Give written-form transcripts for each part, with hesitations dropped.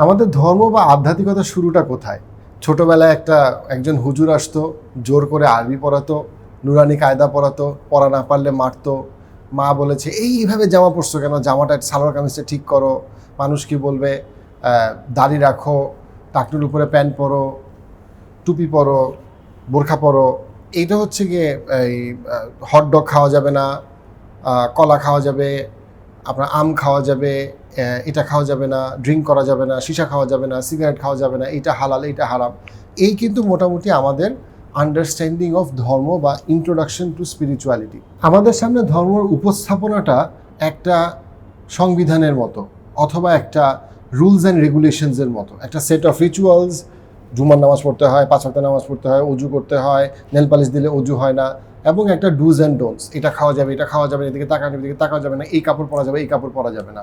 আমাদের ধর্ম বা আধ্যাত্মিকতার শুরুটা কোথায়? ছোটবেলায় একজন হুজুর আসতো, জোর করে আরবি পড়াতো, নুরানি কায়দা পড়াতো, পড়া না পারলে মারতো। মা বলেছে এইভাবে জামা পরছো কেন, জামাটা সালোয়ার কামিজটা ঠিক করো, মানুষ কি বলবে, দাড়ি রাখো, টাকনুর উপরে প্যান্ট পরো, টুপি পরো, বোরখা পরো। এইটা হচ্ছে গিয়ে এই হটডগ খাওয়া যাবে না, কলা খাওয়া যাবে, আপনার আম খাওয়া যাবে, এটা খাওয়া যাবে না, ড্রিঙ্ক করা যাবে না, সীসা খাওয়া যাবে না, সিগারেট খাওয়া যাবে না, এটা হালাল এটা হারাম। এই কিন্তু মোটামুটি আমাদের আন্ডারস্ট্যান্ডিং অফ ধর্ম বা ইন্ট্রোডাকশন টু স্পিরিচুয়ালিটি। আমাদের সামনে ধর্মের উপস্থাপনাটা একটা সংবিধানের মতো, অথবা একটা রুলস অ্যান্ড রেগুলেশনসের মতো, একটা সেট অফ রিচুয়ালস। জুমার নামাজ পড়তে হয়, 5 ওয়াক্ত নামাজ পড়তে হয়, অজু করতে হয়, নেল পালিশ দিলে অজু হয় না, এবং একটা ডুজ অ্যান্ড ডোন্টস, এটা খাওয়া যাবে এটা খাওয়া যাবে না, এদিকে তাকানো এদিকে তাকানো যাবে না, এই কাপড় পরা যাবে এই কাপড় পরা যাবে না।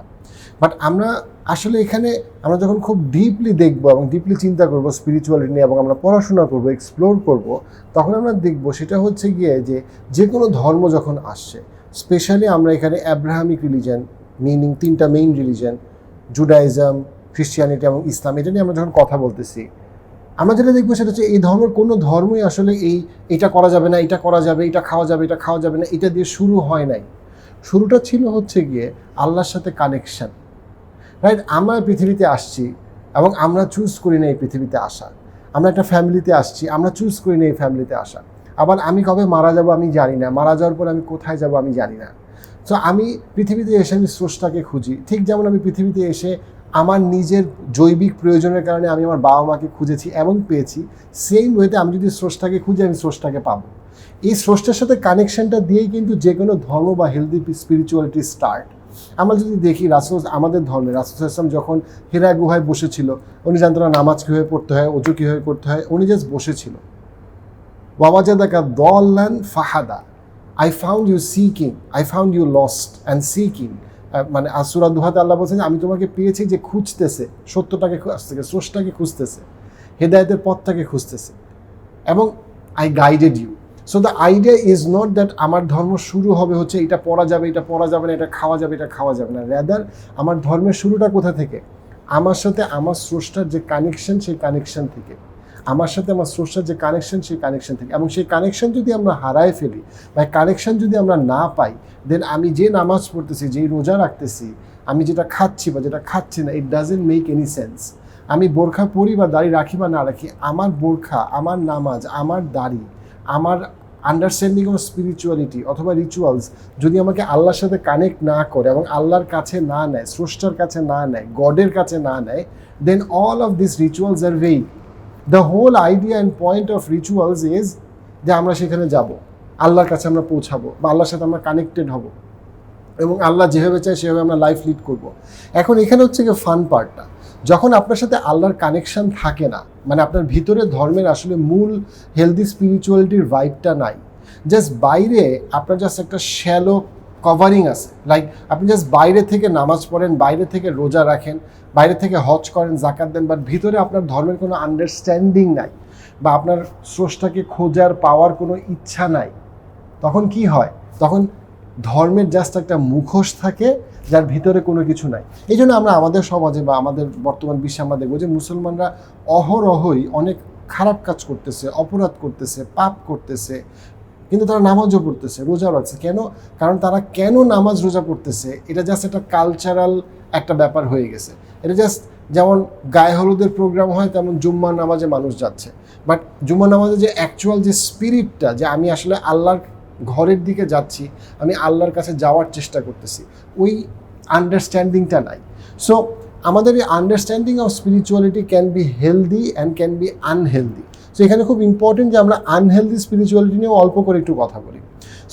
বাট আমরা আসলে এখানে আমরা যখন খুব ডিপলি দেখবো এবং ডিপলি চিন্তা করবো স্পিরিচুয়ালিটি নিয়ে, এবং আমরা পড়াশোনা করবো, এক্সপ্লোর করব, তখন আমরা দেখবো সেটা হচ্ছে গিয়ে যে কোনো ধর্ম যখন আসছে, স্পেশালি আমরা এখানে অ্যাব্রাহামিক রিলিজন, মিনিং 3টা মেইন রিলিজন, জুডাইজম, খ্রিস্টিয়ানিটি এবং ইসলাম, এটা নিয়ে আমরা যখন কথা বলতেছি, আমরা যেটা দেখবো সেটা হচ্ছে এই ধর্মের কোনো ধর্মই আসলে এটা করা যাবে না, এটা করা যাবে, এটা খাওয়া যাবে এটা খাওয়া যাবে না, এটা দিয়ে শুরু হয় নাই। শুরুটা ছিল হচ্ছে গিয়ে আল্লাহর সাথে কানেকশন, রাইট? আমরা পৃথিবীতে আসছি এবং আমরা চুজ করি না এই পৃথিবীতে আসা। আমরা একটা ফ্যামিলিতে আসছি, আমরা চুজ করি না এই ফ্যামিলিতে আসা। আবার আমি কবে মারা যাব আমি জানি না, মারা যাওয়ার পর আমি কোথায় যাব আমি জানি না। সো আমি পৃথিবীতে এসে আমি স্রষ্টাকে খুঁজি, ঠিক যেমন আমি পৃথিবীতে এসে আমার নিজের জৈবিক প্রয়োজনের কারণে আমি আমার বাবা মাকে খুঁজেছি এবং পেয়েছি, সেম ওয়েতে আমি যদি স্রষ্টাকে খুঁজি আমি স্রষ্টাকে পাবো। এই স্রষ্টার সাথে কানেকশনটা দিয়েই কিন্তু যে কোনো ধর্ম বা হেলদি স্পিরিচুয়ালিটি স্টার্ট। আমরা যদি দেখি আমাদের ধর্মে রাসূল ইসলাম যখন হিরা গুহায় বসেছিল, উনি জানতো না নামাজ কীভাবে পড়তে হয়, অজু কীভাবে করতে হয়, উনি জাস্ট বসেছিল। ওয়াওয়াজাদাকা দল্লান ফাহাদা, I found you seeking, I found you lost and seeking. মানে সূরা দুহাতে আল্লাহ বলছেন আমি তোমাকে পেয়েছি যে খুঁজতেছে, সত্যটাকে খুঁজতেছে, স্রষ্টাকে খুঁজতেছে, হেদায়েতের পথটাকে খুঁজতেছে, এবং I guided you. So the idea is not that আমার ধর্ম শুরু হবে হচ্ছে এটা পড়া যাবে এটা পড়া যাবে না, এটা খাওয়া যাবে এটা খাওয়া যাবে না। র্যাদার আমার ধর্মের শুরুটা কোথা থেকে? আমার সাথে আমার স্রষ্টার যে কানেকশন, সেই কানেকশন থেকে। আমার সাথে আমার স্রষ্টার যে কানেকশন, সেই কানেকশন থেকে। এবং সেই কানেকশন যদি আমরা হারায় ফেলি বা কানেকশন যদি আমরা না পাই, দেন আমি যে নামাজ পড়তেছি, যেই রোজা রাখতেছি, আমি যেটা খাচ্ছি বা যেটা খাচ্ছি না, it doesn't make any sense. আমি বোরখা পরি বা দাড়ি রাখি বা না রাখি, আমার বোরখা, আমার নামাজ, আমার দাড়ি, আমার আন্ডারস্ট্যান্ডিং অফ স্পিরিচুয়ালিটি অথবা রিচুয়ালস যদি আমাকে আল্লাহর সাথে কানেক্ট না করে এবং আল্লাহর কাছে না নেয়, স্রষ্টার কাছে না নেয়, গডের কাছে না নেয়, then all of this rituals আর vague. The whole idea and point of rituals is যে আমরা সেখানে যাব, আল্লাহর কাছে আমরা পৌঁছাবো বা আল্লাহর সাথে আমরা কানেক্টেড হব, এবং আল্লাহ যেভাবে চায় সেভাবে আমরা লাইফ লিড করব। এখন এখানে হচ্ছে গিয়ে ফান পার্টটা, যখন আপনার সাথে আল্লাহর কানেকশন থাকে না, মানে আপনার ভিতরে ধর্মের আসলে মূল হেলদি স্পিরিচুয়ালিটির ভাইবটা নাই, জাস্ট বাইরে আপনার জাস্ট একটা শ্যালো কভারিং আছে, লাইক আপনি জাস্ট বাইরে থেকে নামাজ পড়েন, বাইরে থেকে রোজা রাখেন, বাইরে থেকে হজ করেন, জাকাত দেন, বাট ভিতরে আপনার ধর্মের কোনো আন্ডারস্ট্যান্ডিং নাই বা আপনার স্রষ্টাকে খোঁজার পাওয়ার কোনো ইচ্ছা নাই, তখন কি হয়? তখন ধর্মের জাস্ট একটা মুখোশ থাকে যার ভিতরে কোনো কিছু নাই। এই জন্য আমরা আমাদের সমাজে বা আমাদের বর্তমান বিশ্বে আমরা দেখবো যে মুসলমানরা অহরহই অনেক খারাপ কাজ করতেছে, অপরাধ করতেছে, পাপ করতেছে, কিন্তু তারা নামাজও পড়তেছে, রোজা রাখছে। কেন? কারণ তারা কেন নামাজ রোজা পড়তেছে, এটা জাস্ট একটা কালচারাল একটা ব্যাপার হয়ে গেছে। এটা জাস্ট যেমন গায়ে হলুদের প্রোগ্রাম হয় তেমন জুম্মার নামাজে মানুষ যাচ্ছে, বাট জুম্মার নামাজে যে অ্যাকচুয়াল যে স্পিরিটটা, যে আমি আসলে আল্লাহর ঘরের দিকে যাচ্ছি, আমি আল্লাহর কাছে যাওয়ার চেষ্টা করতেছি, ওই আন্ডারস্ট্যান্ডিংটা নাই। সো আমাদের এই understanding of spirituality can be healthy and can be unhealthy. So এখানে খুব ইম্পর্টেন্ট যে আমরা আনহেলদি স্পিরিচুয়ালিটি নিয়েও অল্প করে একটু কথা বলি।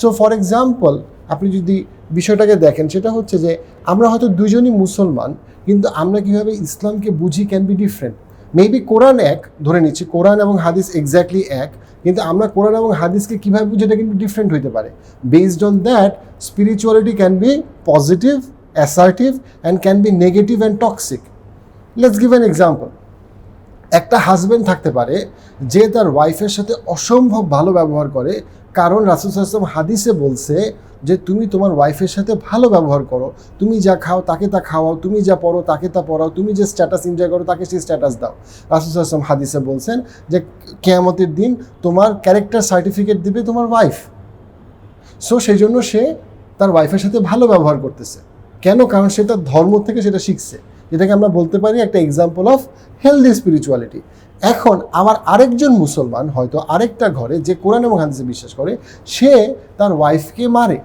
সো ফর এক্সাম্পল, আপনি যদি বিষয়টাকে দেখেন, সেটা হচ্ছে যে আমরা হয়তো দুজনই মুসলমান, কিন্তু আমরা কীভাবে ইসলামকে বুঝি ক্যান বি ডিফারেন্ট। মেবি কোরআন এক, ধরে নিচ্ছি কোরআন এবং হাদিস এক্স্যাক্টলি এক, কিন্তু আমরা কোরআন এবং হাদিসকে কীভাবে বুঝি এটা কিন্তু ডিফারেন্ট হতে পারে। Based on that spirituality can be positive, assertive, and can be negative and toxic. Let's give an example. একটা হাজব্যান্ড থাকতে পারে যে তার ওয়াইফের সাথে অসম্ভব ভালো ব্যবহার করে, কারণ রাসূল সাল্লাল্লাহু আলাইহি ওয়াসাল্লাম হাদিসে বলছে যে তুমি তোমার ওয়াইফের সাথে ভালো ব্যবহার করো, তুমি যা খাও তাকে তা খাওয়াও, তুমি যা পড়ো তাকে তা পড়াও, তুমি যে স্ট্যাটাস এনজয় করো তাকে সেই স্ট্যাটাস দাও। রাসূল সাল্লাল্লাহু আলাইহি ওয়াসাল্লাম হাদিসে বলছেন যে কিয়ামতের দিন তোমার ক্যারেক্টার সার্টিফিকেট দিবে তোমার ওয়াইফ। সো সেই জন্য সে তার ওয়াইফের সাথে ভালো ব্যবহার করতেছে। কেন? কারণ সে তার ধর্ম থেকে সেটা শিখছে, যেটাকে আমরা বলতে পারি একটা এক্সাম্পল অফ হেলদি স্পিরিচুয়ালিটি। এখন আমার আরেকজন মুসলমান হয়তো আরেকটা ঘরে যে কোরআন এবং হাদিসে বিশ্বাস করে, সে তার ওয়াইফকে মারে,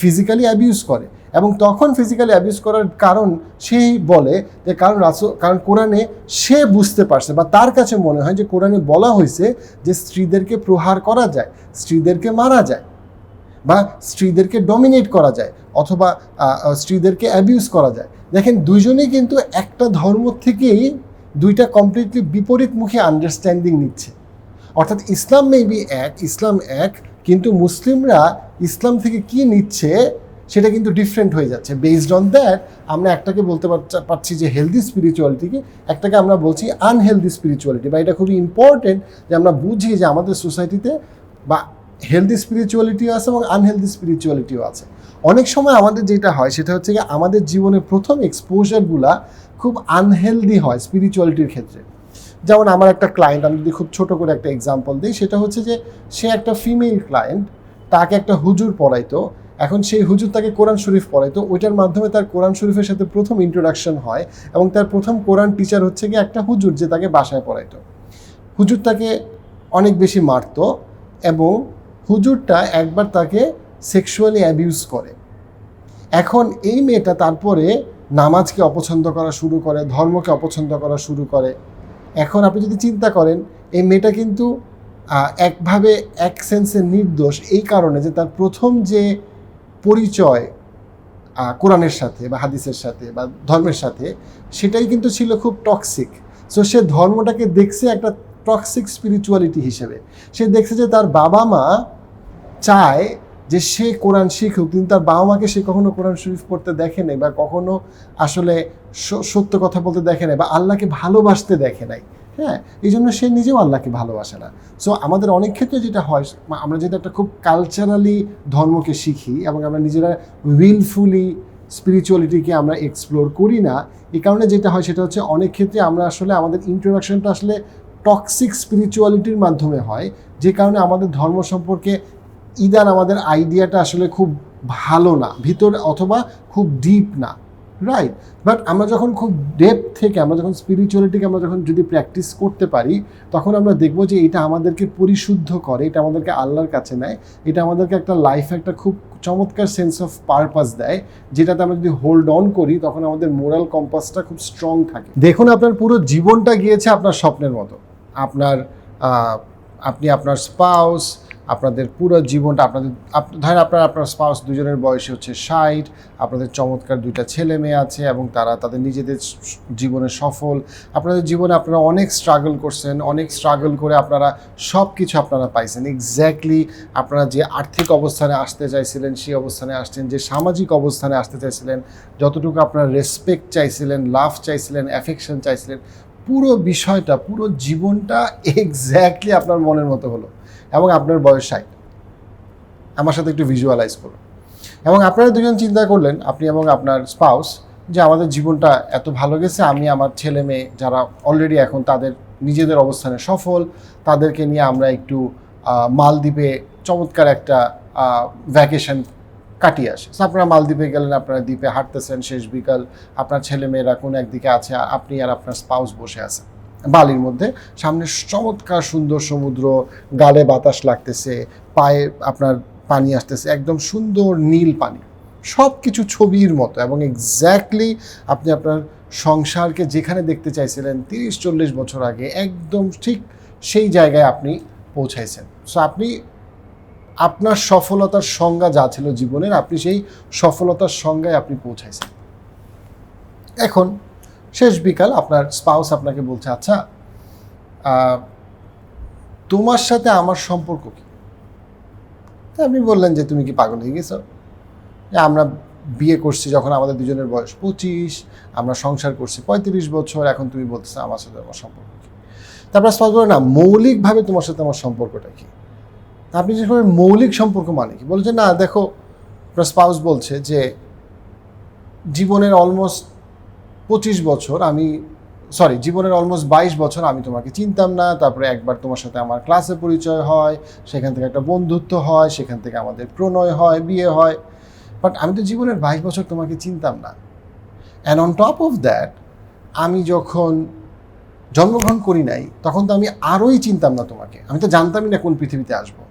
ফিজিক্যালি অ্যাবিউজ করে, এবং তখন ফিজিক্যালি অ্যাবিউজ করার কারণ সেই বলে যে কারণ কোরআনে সে বুঝতে পারছে বা তার কাছে মনে হয় যে কোরআনে বলা হয়েছে যে স্ত্রীদেরকে প্রহার করা যায়, স্ত্রীদেরকে মারা যায়, বা স্ত্রীদেরকে ডমিনেট করা যায়, অথবা স্ত্রীদেরকে অ্যাবিউজ করা যায়। দেখেন, দুইজনেই কিন্তু একটা ধর্ম থেকেই দুইটা কমপ্লিটলি বিপরীতমুখী আন্ডারস্ট্যান্ডিং নিচ্ছে। অর্থাৎ ইসলাম মেবি ইসলাম এক, কিন্তু মুসলিমরা ইসলাম থেকে কি নিচ্ছে সেটা কিন্তু ডিফারেন্ট হয়ে যাচ্ছে। বেসড অন দ্যাট আমরা একটাকে বলতে পারছি যে হেলদি স্পিরিচুয়ালিটিকে, একটাকে আমরা বলছি আনহেলদি স্পিরিচুয়ালিটি। বা এটা খুবই ইম্পর্টেন্ট যে আমরা বুঝি যে আমাদের সোসাইটিতে বা হেলদি স্পিরিচুয়ালিটিও আছে এবং আনহেলদি স্পিরিচুয়ালিটিও আছে। অনেক সময় আমাদের যেটা হয় সেটা হচ্ছে কি, আমাদের জীবনের প্রথম এক্সপোজারগুলা খুব আনহেলদি হয় স্পিরিচুয়ালিটির ক্ষেত্রে। যেমন আমার একটা ক্লায়েন্ট, আমি যদি খুব ছোট করে একটা এক্সাম্পল দিই, সেটা হচ্ছে যে সে একটা ফিমেল ক্লায়েন্ট, তাকে একটা হুজুর পড়াইতো। এখন সেই হুজুর তাকে কোরআন শরীফ পড়াইতো, ওইটার মাধ্যমে তার কোরআন শরীফের সাথে প্রথম ইন্ট্রোডাকশন হয়, এবং তার প্রথম কোরআন টিচার হচ্ছে কি একটা হুজুর, যে তাকে বাসায় পড়াইতো। হুজুর তাকে অনেক বেশি মারতো, এবং হুজুরটা একবার তাকে সেক্সুয়ালি অ্যাবিউজ করে। এখন এই মেয়েটা তারপরে নামাজকে অপছন্দ করা শুরু করে, ধর্মকে অপছন্দ করা শুরু করে। এখন আপনি যদি চিন্তা করেন, এই মেয়েটা কিন্তু একভাবে এক সেন্সে নির্দোষ এই কারণে যে তার প্রথম যে পরিচয় কোরআনের সাথে বা হাদিসের সাথে বা ধর্মের সাথে, সেটাই কিন্তু ছিল খুব টক্সিক। সো সে ধর্মটাকে দেখছে একটা টক্সিক স্পিরিচুয়ালিটি হিসেবে। সে দেখছে যে তার বাবা মা চায় যে সে কোরআন শিখুক, কিন্তু তার বাবা মাকে সে কখনো কোরআন শরীফ পড়তে দেখে নাই, বা কখনো আসলে সত্য কথা বলতে দেখে নাই, বা আল্লাহকে ভালোবাসতে দেখে নাই। হ্যাঁ, এই জন্য সে নিজেও আল্লাহকে ভালোবাসে না। সো আমাদের অনেক ক্ষেত্রে যেটা হয়, আমরা যেটা একটা খুব কালচারালি ধর্মকে শিখি এবং আমরা নিজেরা উইলফুলি স্পিরিচুয়ালিটিকে আমরা এক্সপ্লোর করি না, এই কারণে যেটা হয় সেটা হচ্ছে অনেক ক্ষেত্রে আমরা আসলে আমাদের ইন্ট্রোডাকশনটা আসলে টক্সিক স্পিরিচুয়ালিটির মাধ্যমে হয়, যে কারণে আমাদের ধর্ম সম্পর্কে ইদান আমাদের আইডিয়াটা আসলে খুব ভালো না ভিতরে, অথবা খুব ডিপ না, রাইট? বাট আমরা যখন খুব ডেপথ থেকে, আমরা যখন স্পিরিচুয়ালিটিকে আমরা যখন যদি প্র্যাকটিস করতে পারি, তখন আমরা দেখব যে এটা আমাদেরকে পরিশুদ্ধ করে, এটা আমাদেরকে আল্লাহর কাছে নেয়, এটা আমাদেরকে একটা লাইফে একটা খুব চমৎকার সেন্স অফ পারপাস দেয়, যেটাতে আমরা যদি হোল্ড অন করি তখন আমাদের মোরাল কম্পাসটা খুব স্ট্রং থাকে। দেখুন, আপনার পুরো জীবনটা গিয়েছে আপনার স্বপ্নের মতো। আপনি আপনার স্পাউস, আপনাদের পুরো জীবনটা ধরেন আপনার স্পাউস দুজনের বয়সী হচ্ছে 60, আপনাদের চমৎকার 2টা ছেলে মেয়ে আছে এবং তারা তাদের নিজেদের জীবনে সফল। আপনাদের জীবনে আপনারা অনেক স্ট্রাগল করছেন, অনেক স্ট্রাগল করে আপনারা সব কিছু আপনারা পাইছেন। এক্স্যাক্টলি আপনারা যে আর্থিক অবস্থানে আসতে চাইছিলেন সেই অবস্থানে আসছেন, যে সামাজিক অবস্থানে আসতে চাইছিলেন, যতটুকু আপনারা রেসপেক্ট চাইছিলেন, লাভ চাইছিলেন, অ্যাফেকশন চাইছিলেন, পুরো বিষয়টা, পুরো জীবনটা এক্স্যাক্টলি আপনার মনের মতো হলো, এবং আপনার বয়স 60। আমার সাথে একটু ভিজুয়ালাইজ করুন, এবং আপনারা দুজন চিন্তা করলেন, আপনি এবং আপনার স্পাউস, যে আমাদের জীবনটা এত ভালো গেছে, আমি আমার ছেলে মেয়ে যারা অলরেডি এখন তাদের নিজেদের অবস্থানে সফল, তাদেরকে নিয়ে আমরা একটু মালদ্বীপে চমৎকার একটা ভ্যাকেশন কাটিয়ে আসে। আপনারা মালদ্বীপে গেলেন, আপনারা দ্বীপে হাঁটতেছেন, শেষ বিকাল, আপনার ছেলে মেয়েরা কোন একদিকে আছে, আপনি আর আপনার স্পাউস বসে আছেন বালির মধ্যে, সামনে চমৎকার সুন্দর সমুদ্র, গালে বাতাস লাগতেছে, পায়ে আপনার পানি আসতেছে, একদম সুন্দর নীল পানি, সব কিছু ছবির মতো, এবং এক্স্যাক্টলি আপনি আপনার সংসারকে যেখানে দেখতে চাইছিলেন 30-40 বছর আগে, একদম ঠিক সেই জায়গায় আপনি পৌঁছাইছেন। সো আপনি আপনার সফলতার সংজ্ঞা যা ছিল জীবনের, আপনি সেই সফলতার সংজ্ঞায় আপনি পৌঁছাইছেন। এখন শেষ বিকাল, আপনার স্পাউস আপনাকে বলছে, আচ্ছা তোমার সাথে আমার সম্পর্ক কি? আপনি বললেন যে তুমি কি পাগল হয়ে গেছো, যে আমরা বিয়ে করছি যখন আমাদের দুজনের বয়স 25, আমরা সংসার করছি 35 বছর, এখন তুমি বলতেছো আমার সাথে আমার সম্পর্ক কি? তারপর স্পাউস বলে না মৌলিকভাবে তোমার সাথে আমার সম্পর্কটা কি। আপনি যে মৌলিক সম্পর্ক মানে কি বলছে, না দেখো স্পাউস বলছে যে জীবনের অলমোস্ট 25 বছর জীবনের অলমোস্ট 22 বছর আমি তোমাকে চিনতাম না, তারপরে একবার তোমার সাথে আমার ক্লাসে পরিচয় হয়, সেখান থেকে একটা বন্ধুত্ব হয়, সেখান থেকে আমাদের প্রণয় হয়, বিয়ে হয়, বাট আমি তো জীবনের 22 বছর তোমাকে চিনতাম না। And on top of that আমি যখন জন্মগ্রহণ করি নাই তখন তো আমি আরোই চিনতাম না তোমাকে, আমি তো জানতামই না কোন পৃথিবীতে আসবো।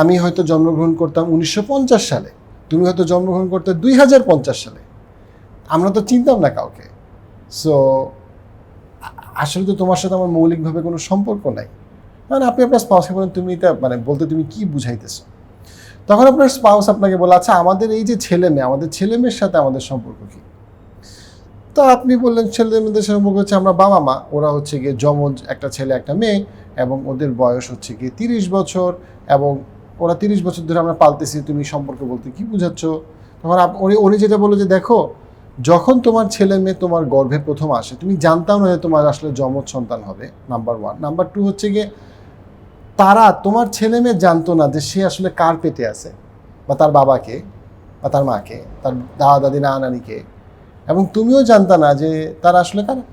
আমি হয়তো জন্মগ্রহণ করতাম 1950 সালে, তুমি হয়তো জন্মগ্রহণ করতে 2050 সালে, আমরা তো চিনতাম না কাউকে। সো আসলে তো তোমার সাথে আমার মৌলিকভাবে কোনো সম্পর্ক নাই। মানে আপনি আপনার স্পাউসকে বলেন তুমি এটা মানে বলতে তুমি কি বুঝাইতেছো, তখন আপনার স্পাউস আপনাকে বলে আচ্ছা আমাদের এই যে ছেলে মেয়ের সাথে আমাদের সম্পর্ক কি। তো আপনি বললেন ছেলে মেয়েদের সম্পর্ক হচ্ছে আমরা বাবা মা, ওরা হচ্ছে গিয়ে যমজ, একটা ছেলে একটা মেয়ে, এবং ওদের বয়স হচ্ছে গিয়ে 30 বছর, এবং ওরা 30 বছর ধরে আমরা পালতেছি, তুমি সম্পর্ক বলতে কি বুঝাচ্ছ। তখন উনি যেটা বললো যে দেখো যখন তোমার ছেলে মেয়ে তোমার গর্ভে প্রথম আসে তুমি জানতাম না যে তোমার আসলে যমজ সন্তান হবে, নাম্বার 1। নাম্বার 2 হচ্ছে গিয়ে তারা তোমার ছেলে মেয়ে জানতো না যে সে আসলে কার পেটে আছে, বা তার বাবাকে বা তার মাকে, তার দাদা দাদি না নানিকে, এবং তুমিও জানতা না যে তারা আসলে কারা,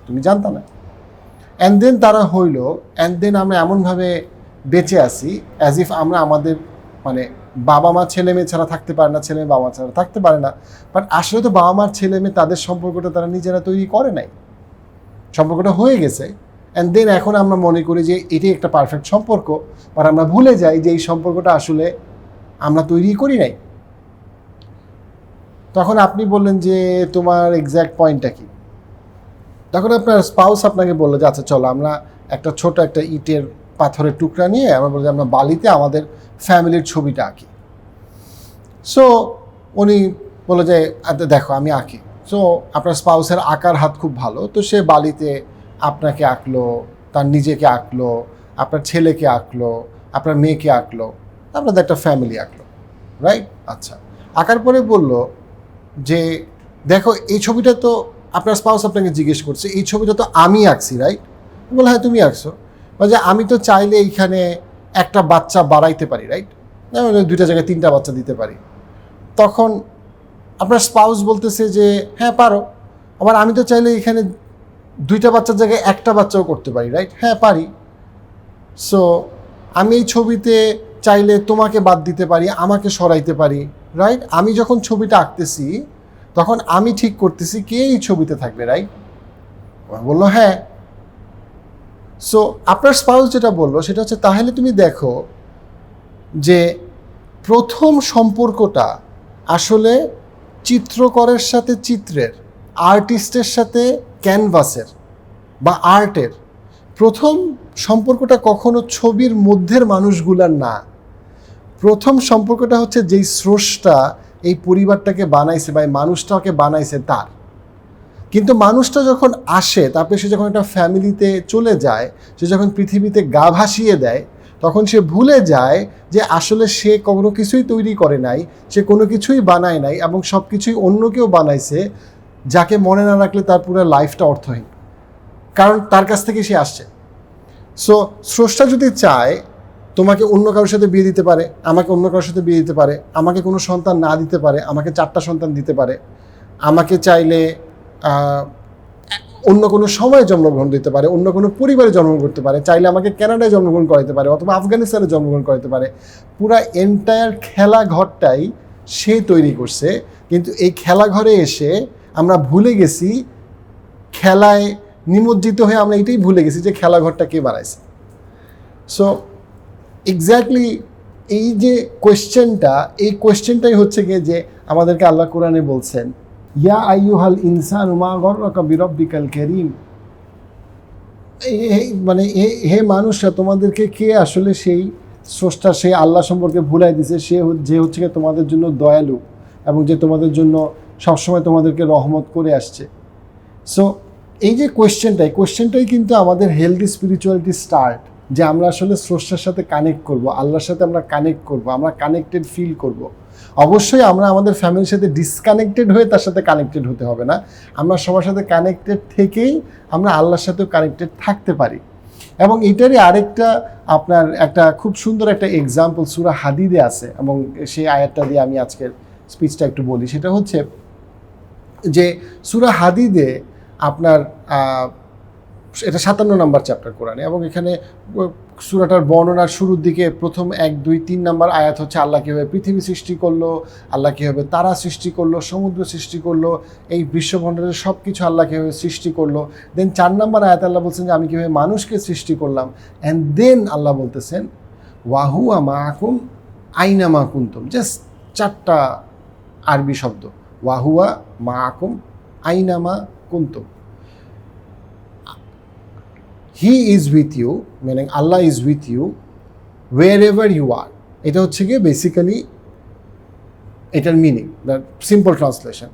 তুমি জানতা না। অ্যান্ড দেন তারা হইলো, অ্যান্ড দেন আমরা এমনভাবে বেঁচে আসি অ্যাজ ইফ আমরা আমাদের মানে বাবা মা ছেলে মেয়ে ছাড়া থাকতে পারে না, ছেলে মেয়ে বাবা মা ছাড়া থাকতে পারে না। বাট আসলে তো বাবা মার ছেলে মেয়ে তাদের সম্পর্কটা তারা নিজেরা তৈরি করে নাই, সম্পর্কটা হয়ে গেছে। অ্যান্ড দেন এখন আমরা মনে করি যে এটাই একটা পারফেক্ট সম্পর্ক, আর আমরা ভুলে যাই যে এই সম্পর্কটা আসলে আমরা তৈরি করি নাই। তখন আপনি বললেন যে তোমার এক্স্যাক্ট পয়েন্টটা কি। তখন আপনার স্পাউস আপনাকে বললো যে আচ্ছা চলো আমরা একটা ছোট একটা ইটের পাথরের টুকরা নিয়ে আমরা বলি আমরা বালিতে আমাদের ফ্যামিলির ছবিটা আঁকি। সো উনি বললো যে দেখো আমি আঁকি। সো আপনার স্পাউসের আঁকার হাত খুব ভালো, তো সে বালিতে আপনাকে আঁকলো, তার নিজেকে আঁকলো, আপনার ছেলেকে আঁকলো, আপনার মেয়েকে আঁকলো, আপনাদের একটা ফ্যামিলি আঁকলো, রাইট। আচ্ছা আঁকার পরে বলল যে দেখো এই ছবিটা তো, আপনার স্পাউস আপনাকে জিজ্ঞেস করছে এই ছবিটা তো আমি আঁকছি, রাইট। বলে হ্যাঁ তুমি আঁকছো। যে আমি তো চাইলে এইখানে একটা বাচ্চা বাড়াইতে পারি, রাইট, 2টা জায়গায় 3টা বাচ্চা দিতে পারি। তখন আপনার স্পাউস বলতেছে যে হ্যাঁ পারো, আবার আমি তো চাইলে এখানে 2টা বাচ্চার জায়গায় একটা বাচ্চাও করতে পারি, রাইট, হ্যাঁ পারি। সো আমি এই ছবিতে চাইলে তোমাকে বাদ দিতে পারি, আমাকে সরাইতে পারি, রাইট। আমি যখন ছবিটা আঁকতেছি তখন আমি ঠিক করতেছি কে এই ছবিতে থাকবে, রাইট। বললো হ্যাঁ। সো আপনার স্পাউস যেটা বললো সেটা হচ্ছে তাহলে তুমি দেখো যে প্রথম সম্পর্কটা আসলে চিত্রকরের সাথে চিত্রের, আর্টিস্টের সাথে ক্যানভাসের বা আর্টের প্রথম সম্পর্কটা কখনো ছবির মধ্যের মানুষগুলার না। প্রথম সম্পর্কটা হচ্ছে যেই স্রষ্টা এই পরিবারটাকে বানাইছে বা এই মানুষটাকে বানাইছে তার। কিন্তু মানুষটা যখন আসে তারপরে সে যখন একটা ফ্যামিলিতে চলে যায়, সে যখন পৃথিবীতে গা ভাসিয়ে দেয়, তখন সে ভুলে যায় যে আসলে সে কোনো কিছুই তৈরি করে নাই, সে কোনো কিছুই বানায় নাই, এবং সব কিছুই অন্য কেউ বানাইছে, যাকে মনে না রাখলে তার পুরো লাইফটা অর্থহীন, কারণ তার কাছ থেকে সে আসছে। সো স্রষ্টা যদি চায় তোমাকে অন্য কারোর সাথে বিয়ে দিতে পারে, আমাকে অন্য কারোর সাথে বিয়ে দিতে পারে, আমাকে কোনো সন্তান না দিতে পারে, আমাকে 4টা সন্তান দিতে পারে, আমাকে চাইলে অন্য কোনো সময়ে জন্মগ্রহণ দিতে পারে, অন্য কোনো পরিবারে জন্মগ্রহণ করতে পারে, চাইলে আমাকে কানাডায় জন্মগ্রহণ করাতে পারে অথবা আফগানিস্তানে জন্মগ্রহণ করাতে পারে। পুরা এন্টায়ার খেলাঘরটাই সে তৈরি করছে। কিন্তু এই খেলাঘরে এসে আমরা ভুলে গেছি, খেলায় নিমজ্জিত হয়ে আমরা এটাই ভুলে গেছি যে খেলাঘরটা কে বানাইছে। সো এক্স্যাক্টলি এই যে কোয়েশ্চেনটাই হচ্ছে গিয়ে যে আমাদেরকে আল্লাহ কোরআনে বলছেন ইয়া আইয়ুহাল ইনসানু মা গররাকা বিরব্বিকাল কারীম, মানে হে মানুষরা তোমাদেরকে কে আসলে সেই স্রষ্টা, সেই আল্লাহ সম্পর্কে ভুলাই দিছে, যে হচ্ছে তোমাদের জন্য দয়ালু এবং যে তোমাদের জন্য সবসময় তোমাদেরকে রহমত করে আসছে। সো এই যে কোয়েশ্চেনটাই কিন্তু আমাদের হেলদি স্পিরিচুয়ালিটি স্টার্ট, যে আমরা আসলে স্রষ্টার সাথে কানেক্ট করব, আল্লাহর সাথে আমরা কানেক্ট করব, আমরা কানেক্টেড ফিল করব। অবশ্যই আমরা আমাদের ফ্যামিলির সাথে ডিসকানেক্টেড হয়ে তার সাথে কানেক্টেড হতে হবে না, আমরা সবার সাথে কানেক্টেড থেকেই আমরা আল্লাহর সাথেও কানেক্টেড থাকতে পারি। এবং এটারই আরেকটা আপনার একটা খুব সুন্দর একটা এক্সাম্পল সূরা হাদিদে আছে, এবং সেই আয়াতটা দিয়ে আমি আজকের স্পিচটা একটু বলি। সেটা হচ্ছে যে সূরা হাদিদে আপনার এটা 57 নম্বর চ্যাপ্টার কোরআনে, এবং এখানে সূরাটার বর্ণনার শুরুর দিকে প্রথম 1, 2, 3 নম্বর আয়াত হচ্ছে আল্লাহ কীভাবে পৃথিবী সৃষ্টি করলো, আল্লাহ কীভাবে তারা সৃষ্টি করলো, সমুদ্র সৃষ্টি করলো, এই বিশ্বব্রহ্মাণ্ডের সব কিছু আল্লাহ কীভাবে সৃষ্টি করলো। দেন 4 নম্বর আয়াত আল্লাহ বলছেন যে আমি কীভাবে মানুষকে সৃষ্টি করলাম। অ্যান্ড দেন আল্লাহ বলতেছেন ওয়াহুয়া মাকুম আইনামা কুনতুম। জাস্ট 4টা আরবি শব্দ, ওয়াহুয়া মাকুম আইনামা কুনতুম। হি ইজ উইথ ইউ, মানে Allah is with you wherever you are. এটা হচ্ছে গিয়ে বেসিক্যালি এটার meaning, the simple translation.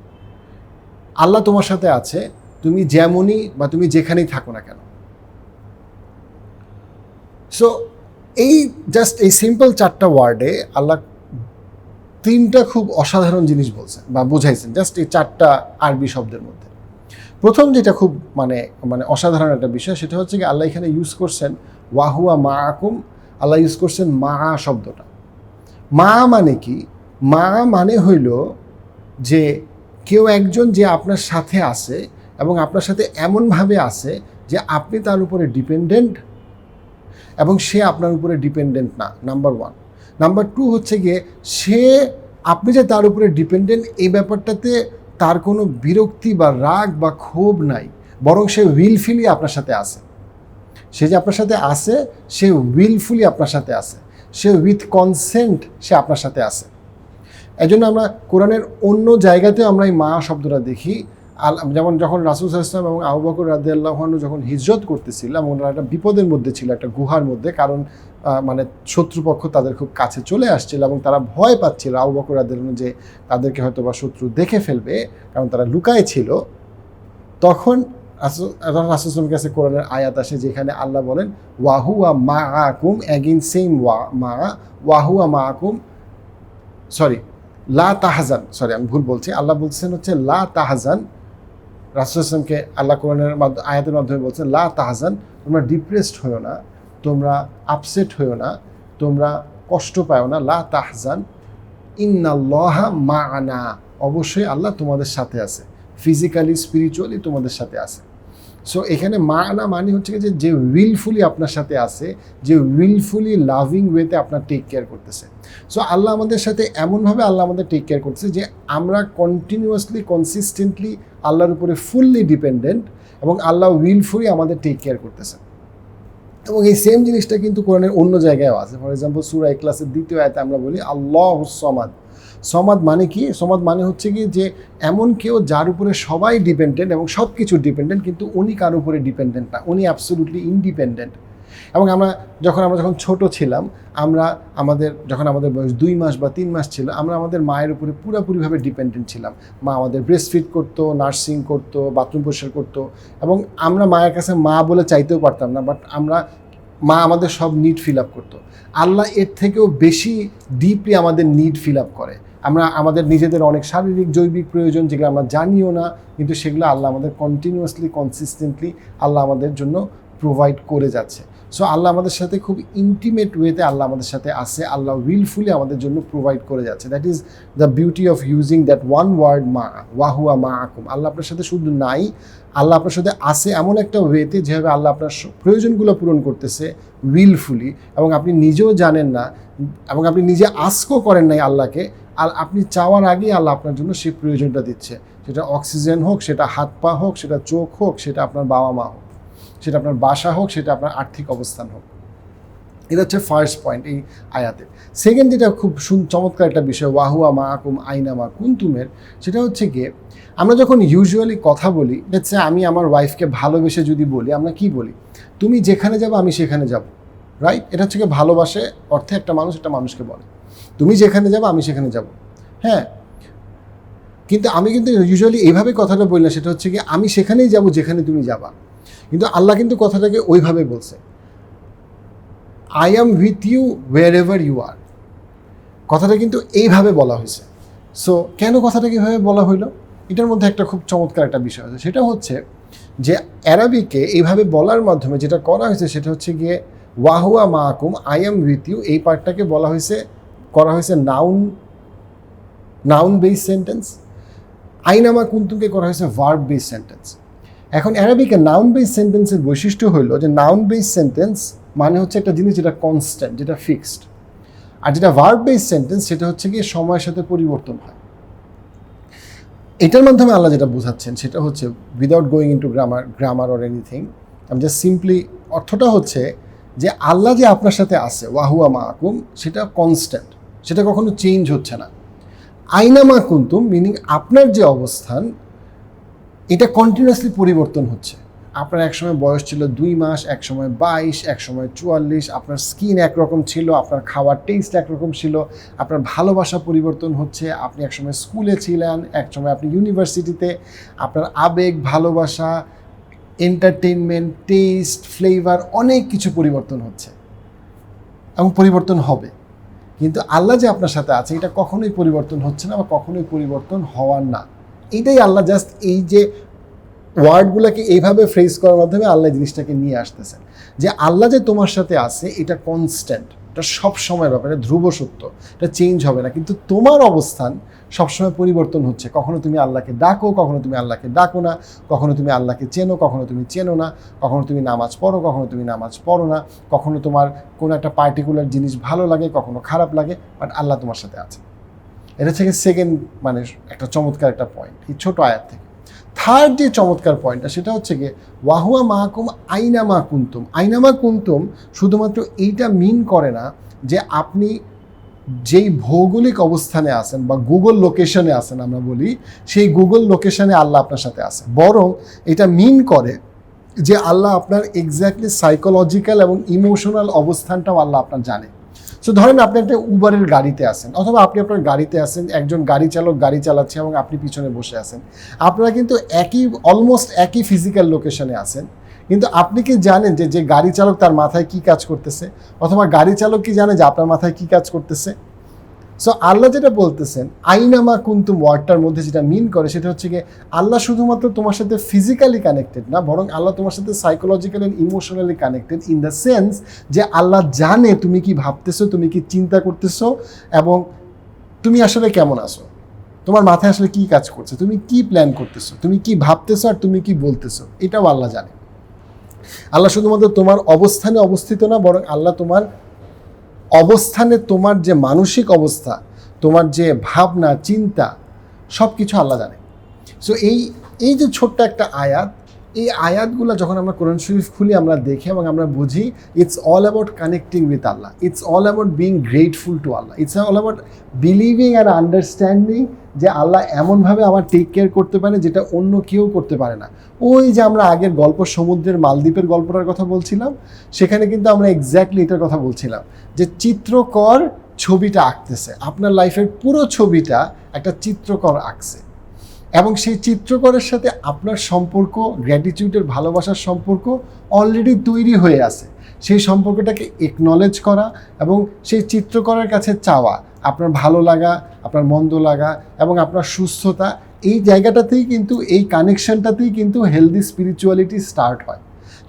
Allah তোমার সাথে আছে, তুমি যেমনই বা তুমি যেখানেই থাকো না কেন। সো এই জাস্ট এই সিম্পল 4টা ওয়ার্ডে আল্লাহ 3টা খুব অসাধারণ জিনিস বলছেন বা বুঝাইছেন, জাস্ট এই 4টা আরবি শব্দের মধ্যে। প্রথম যেটা খুব মানে অসাধারণ একটা বিষয়, সেটা হচ্ছে কি আল্লাহ এখানে ইউজ করছেন ওয়াহুয়া মা আকুম, আল্লাহ ইউজ করছেন মা শব্দটা। মা মানে কি? মা মানে হইল যে কেউ একজন যে আপনার সাথে আছে এবং আপনার সাথে এমনভাবে আছে যে আপনি তার উপরে ডিপেন্ডেন্ট এবং সে আপনার উপরে ডিপেন্ডেন্ট না, নাম্বার 1। নাম্বার 2 হচ্ছে গিয়ে সে, আপনি যে তার উপরে ডিপেন্ডেন্ট এই ব্যাপারটাতে তার কোনো বিরক্তি বা রাগ বা ক্ষোভ নাই, বরং সে উইলফুলি আপনার সাথে আছে। সে যে আপনার সাথে আছে, সে উইলফুলি আপনার সাথে আছে, সে উইথ কনসেন্ট সে আপনার সাথে আছে। এই জন্য আমরা কোরআনের অন্য জায়গাতেও আমরা এই মা শব্দটা দেখি। যেমন যখন রাসূল সাল্লাল্লাহু আলাইহি ওয়াসাল্লাম এবং আবু বকর রাদিয়াল্লাহু আনহু যখন হিজরত করতেছিল, এবং ওনারা একটা বিপদের মধ্যে ছিল, একটা গুহার মধ্যে, কারণ মানে শত্রুপক্ষ তাদের খুব কাছে চলে আসছিল এবং তারা ভয় পাচ্ছিল আবু বকর রাদিয়াল্লাহু আনহু যে তাদেরকে হয়তো বা শত্রু দেখে ফেলবে, কারণ তারা লুকায় ছিল। তখন রাসূল সাল্লাল্লাহু আলাইহি ওয়াসাল্লামের কাছে কোরআনের আয়াত আসে যেখানে আল্লাহ বলেন ওয়াহুয়া মাআকুম, অ্যাগেইন সেম ওয়াহুয়া মাআকুম, সরি লা তাহজান, সরি আমি ভুল বলছি, আল্লাহ বলছেন হচ্ছে লা তাহজান। রাসূল সাল্লাল্লাহু আল্লাহ কোরআনের আয়াতের মাধ্যমে বলছেন লা তাহজান, তোমরা ডিপ্রেসড হইও না, তোমরা আপসেট হইও না, তোমরা কষ্ট পাও না। লা তাহজান ইন্নাল্লাহা মা'ানা, অবশ্যই আল্লাহ তোমাদের সাথে আছে, ফিজিক্যালি স্পিরিচুয়ালি তোমাদের সাথে আছে। সো এখানে মা'ানা মানে হচ্ছে যে উইলফুলি আপনার সাথে আছে, যে উইলফুলি লাভিং ওয়েতে আপনার টেক কেয়ার করতেছে। সো আল্লাহ আমাদের সাথে এমনভাবে আল্লাহ আমাদের টেক কেয়ার করতেছে যে আমরা কন্টিনিউয়াসলি কনসিস্টেন্টলি আল্লাহর উপরে ফুললি ডিপেন্ডেন্ট, এবং আল্লাহ উইলফুলি আমাদের টেক কেয়ার করতেছেন। এবং এই সেম জিনিসটা কিন্তু কোরআনের অন্য জায়গায়ও আছে। ফর এক্সাম্পল সূরা ইখলাসের 2য় আয়াতে আমরা বলি আল্লাহুস সামাদ। সমাদ মানে কি? সমাদ মানে হচ্ছে কি যে এমন কেউ যার উপরে সবাই ডিপেন্ডেন্ট এবং সব কিছু ডিপেন্ডেন্ট, কিন্তু উনি কার উপরে ডিপেন্ডেন্ট না, উনি অ্যাবসলিউটলি ইন্ডিপেন্ডেন্ট। এবং আমরা যখন ছোট ছিলাম, যখন আমাদের বয়স 2 মাস বা 3 মাস ছিল, আমরা আমাদের মায়ের উপরে পুরোপুরিভাবে ডিপেন্ডেন্ট ছিলাম। মা আমাদের ব্রেস্ট ফিড করতো, নার্সিং করতো, বাথরুম পরিষ্কার করতো, এবং আমরা মায়ের কাছে মা বলে চাইতেও পারতাম না, বাট মা আমাদের সব নিড ফিল আপ করতো। আল্লাহ এর থেকেও বেশি ডিপলি আমাদের নিড ফিল আপ করে। আমরা আমাদের নিজেদের অনেক শারীরিক জৈবিক প্রয়োজন যেগুলো আমরা জানিও না, কিন্তু সেগুলো আল্লাহ আমাদের কন্টিনিউয়াসলি কনসিস্টেন্টলি আল্লাহ আমাদের জন্য প্রোভাইড করে যাচ্ছে। সো আল্লাহ আমাদের সাথে খুব ইন্টিমেট ওয়েতে আল্লাহ আমাদের সাথে আসে, আল্লাহ উইলফুলি আমাদের জন্য প্রোভাইড করে যাচ্ছে। That is the beauty of using that one word মা, ওয়াহুয়া মা আকুম। আল্লাহ আপনার সাথে শুধু নাই, আল্লাহ আপনার সাথে আসে এমন একটা ওয়েতে যেভাবে আল্লাহ আপনার প্রয়োজনগুলো পূরণ করতেছে উইলফুলি, এবং আপনি নিজেও জানেন না এবং আপনি নিজে আস্কও করেন নাই আল্লাহকে, আর আপনি চাওয়ার আগেই আল্লাহ আপনার জন্য সেই প্রয়োজনটা দিচ্ছে। সেটা অক্সিজেন হোক, সেটা হাত পা হোক, সেটা চোখ হোক, সেটা আপনার বাবা মা হোক, সেটা আপনার বাসা হোক, সেটা আপনার আর্থিক অবস্থান হোক। এটা হচ্ছে ফার্স্ট পয়েন্ট এই আয়াতে। সেকেন্ড যেটা খুব চমৎকার একটা বিষয় ওয়াহুয়া মা আকুম আইনামা কুনতুমের, সেটা হচ্ছে গিয়ে আমরা যখন ইউজুয়ালি কথা বলি, হচ্ছে আমি আমার ওয়াইফকে ভালোবেসে যদি বলি, আমরা কি বলি? তুমি যেখানে যাবো আমি সেখানে যাব, রাইট? এটা হচ্ছে গিয়ে ভালোবাসে অর্থে একটা মানুষকে বলে তুমি যেখানে যাবো আমি সেখানে যাব। হ্যাঁ, কিন্তু আমি কিন্তু ইউজুয়ালি এইভাবে কথাটা বলি না, সেটা হচ্ছে কি আমি সেখানেই যাব যেখানে তুমি যাবা। কিন্তু আল্লাহ কিন্তু কথাটাকে ওইভাবে বলছে, I am with you wherever you are. কথাটা কিন্তু এইভাবে বলা হয়েছে। সো কেন কথাটাকে এইভাবে বলা হইলো? এটার মধ্যে একটা খুব চমৎকার একটা বিষয় আছে, সেটা হচ্ছে যে অ্যারাবিকে এইভাবে বলার মাধ্যমে যেটা করা হয়েছে সেটা হচ্ছে গিয়ে ওয়াহুয়া Makum, I am with you, এই পার্টটাকে করা হয়েছে নাউন বেস সেন্টেন্স। আইনামা কুন্তুমকে করা হয়েছে ভার্ব বেস সেন্টেন্স। এখন অ্যারাবিকে নাউন বেস সেন্টেন্সের বৈশিষ্ট্য হলো যে নাউন বেস সেন্টেন্স মানে হচ্ছে একটা জিনিস যেটা কনস্ট্যান্ট, যেটা ফিক্সড, আর যেটা ভার্ব বেস সেন্টেন্স সেটা হচ্ছে গিয়ে সময়ের সাথে পরিবর্তন হয়। এটার মাধ্যমে আল্লাহ যেটা বোঝাচ্ছেন সেটা হচ্ছে without going into grammar or anything, আমি জাস্ট সিম্পলি অর্থটা হচ্ছে যে আল্লাহ যে আপনার সাথে আছে ওয়াহুয়া মাকুম, সেটা কনস্ট্যান্ট, সেটা কখনো চেঞ্জ হচ্ছে না। আইনামা কুন্তুম মিনিং আপনার যে অবস্থান এটা কন্টিনিউয়াসলি পরিবর্তন হচ্ছে। আপনার একসময় বয়স ছিল 2 মাস, একসময় 22, একসময় 44, আপনার স্কিন একরকম ছিল, আপনার খাওয়ার টেস্ট একরকম ছিল, আপনার ভালোবাসা পরিবর্তন হচ্ছে, আপনি একসময় স্কুলে ছিলেন, একসময় আপনি ইউনিভার্সিটিতে, আপনার আবেগ, ভালোবাসা, এন্টারটেনমেন্ট, টেস্ট, ফ্লেভার অনেক কিছু পরিবর্তন হচ্ছে এবং পরিবর্তন হবে। কিন্তু আল্লাহ যে আপনার সাথে আছে এটা কখনোই পরিবর্তন হচ্ছে না বা কখনোই পরিবর্তন হওয়ার না। এটাই আল্লাহ জাস্ট এই যে ওয়ার্ডগুলোকে এইভাবে ফ্রেজ করার মাধ্যমে আল্লাহ জিনিসটাকে নিয়ে আসতেছেন যে আল্লাহ যে তোমার সাথে আছে এটা কনস্ট্যান্ট, এটা সব সময়ের ব্যাপার, এটা ধ্রুব সত্য, এটা চেঞ্জ হবে না। কিন্তু তোমার অবস্থান সবসময় পরিবর্তন হচ্ছে। কখনো তুমি আল্লাহকে ডাকো, কখনো তুমি আল্লাহকে ডাকো না, কখনো তুমি আল্লাহকে চেনো, কখনো তুমি চেনো না, কখনো তুমি নামাজ পড়ো, কখনো তুমি নামাজ পড়ো না, কখনো তোমার কোনো একটা পার্টিকুলার জিনিস ভালো লাগে, কখনো খারাপ লাগে, বাট আল্লাহ তোমার সাথে আছে। এটা থেকে সেকেন্ড মানে একটা চমৎকার একটা পয়েন্ট এই ছোট আয়াত থেকে। থার্ড যে চমৎকার পয়েন্টটা সেটা হচ্ছে গিয়ে ওয়াহুয়া মাহকুম আইনামা কুন্তুম। আইনামা কুন্তুম শুধুমাত্র এইটা মিন করে না যে আপনি যেই ভৌগোলিক অবস্থানে আছেন বা গুগল লোকেশনে আছেন, আমরা বলি সেই গুগল লোকেশনে আল্লাহ আপনার সাথে আছে, বরং এটা মিন করে যে আল্লাহ আপনার এক্স্যাক্টলি সাইকোলজিক্যাল এবং ইমোশনাল অবস্থানটাও আল্লাহ আপনার জানে। সো ধরেন আপনি একটা উবারের গাড়িতে আছেন, অথবা আপনি আপনার গাড়িতে আছেন, একজন গাড়ি চালক গাড়ি চালাচ্ছে এবং আপনি পিছনে বসে আছেন, আপনারা কিন্তু অলমোস্ট একই ফিজিক্যাল লোকেশনে আছেন, কিন্তু আপনি কি জানেন যে যে গাড়ি চালক তার মাথায় কি কাজ করতেছে, অথবা গাড়ি চালক কি জানে যে আপনার মাথায় কি কাজ করতেছে? সো আল্লাহ যেটা বলতেছেন আইনামা কুন্তুম ওয়ার্ডটার মধ্যে যেটা মিন করে সেটা হচ্ছে গিয়ে আল্লাহ শুধুমাত্র তোমার সাথে ফিজিক্যালি কানেক্টেড না, বরং আল্লাহ তোমার সাথে psychological and emotionally connected in the sense যে আল্লাহ জানে তুমি কি ভাবতেছো, তুমি কি চিন্তা করতেছো, এবং তুমি আসলে কেমন আছো, তোমার মাথায় আসলে কি কাজ করছে, তুমি কি প্ল্যান করতেছো, তুমি কি ভাবতেছো আর তুমি কি বলতেছো, এটাও আল্লাহ জানে। আল্লাহ শুধুমাত্র তোমার অবস্থানে অবস্থিত না, বরং আল্লাহ তোমার অবস্থানে তোমার যে মানসিক অবস্থা, তোমার যে ভাবনা চিন্তা সব কিছু আল্লাহ জানে। সো এই যে ছোট্ট একটা আয়াত, এই আয়াতগুলো যখন আমরা কোরআন শরীফ খুলি আমরা দেখি এবং আমরা বুঝি it's all about connecting with Allah, it's all about being grateful to Allah, it's all about believing and understanding যে আল্লাহ এমনভাবে আমার টেক কেয়ার করতে পারে যেটা অন্য কেউ করতে পারে না। ওই যে আমরা আগের গল্প সমুদ্রের মালদ্বীপের গল্পটার কথা বলছিলাম, সেখানে কিন্তু আমরা এক্স্যাক্টলি এটার কথা বলছিলাম যে চিত্রকর ছবিটা আঁকতেছে, আপনার লাইফের পুরো ছবিটা একটা চিত্রকর আঁকছে, এবং সেই চিত্রকরের সাথে আপনার সম্পর্ক, গ্র্যাটিটিউডের ভালোবাসার সম্পর্ক অলরেডি তৈরি হয়ে আছে। সেই সম্পর্কটাকে একনলেজ করা এবং সেই চিত্রকরের কাছে চাওয়া আপনার ভালো লাগা, আপনার মন্দ লাগা এবং আপনার সুস্থতা, এই জায়গাটাতেই কিন্তু, এই কানেকশনটাতেই কিন্তু হেলদি স্পিরিচুয়ালিটি স্টার্ট হয়।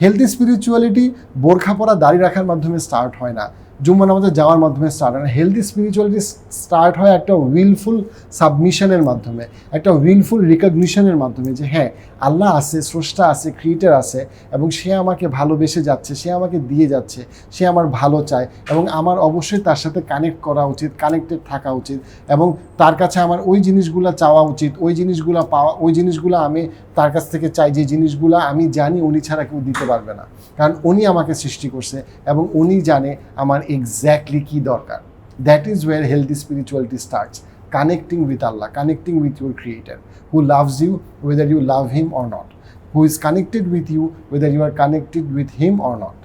হেলদি স্পিরিচুয়ালিটি বোরখা পরা দাড়ি রাখার মাধ্যমে স্টার্ট হয় না, জুম্মা নামাজে যাওয়ার মাধ্যমে স্টার্ট হয় না। হেলদি স্পিরিচুয়ালিটি স্টার্ট হয় একটা উইলফুল সাবমিশনের মাধ্যমে, একটা উইলফুল রিকগনিশনের মাধ্যমে যে হ্যাঁ আল্লাহ আছে, স্রষ্টা আছে, ক্রিয়েটার আছে, এবং সে আমাকে ভালোবেসে যাচ্ছে, সে আমাকে দিয়ে যাচ্ছে, সে আমার ভালো চায়, এবং আমার অবশ্যই তার সাথে কানেক্ট করা উচিত, কানেক্টেড থাকা উচিত, এবং তার কাছে আমার ওই জিনিসগুলো চাওয়া উচিত, ওই জিনিসগুলো পাওয়া, ওই জিনিসগুলো আমি তার কাছ থেকে চাই যে জিনিসগুলো আমি জানি উনি ছাড়া কেউ দিতে পারবে না, কারণ উনি আমাকে সৃষ্টি করছে এবং উনি জানে আমার এক্স্যাক্টলি কী দরকার। That is where healthy spirituality starts, connecting with Allah, connecting with your creator who loves you whether you love him or not, who is connected with you whether you are connected with him or not.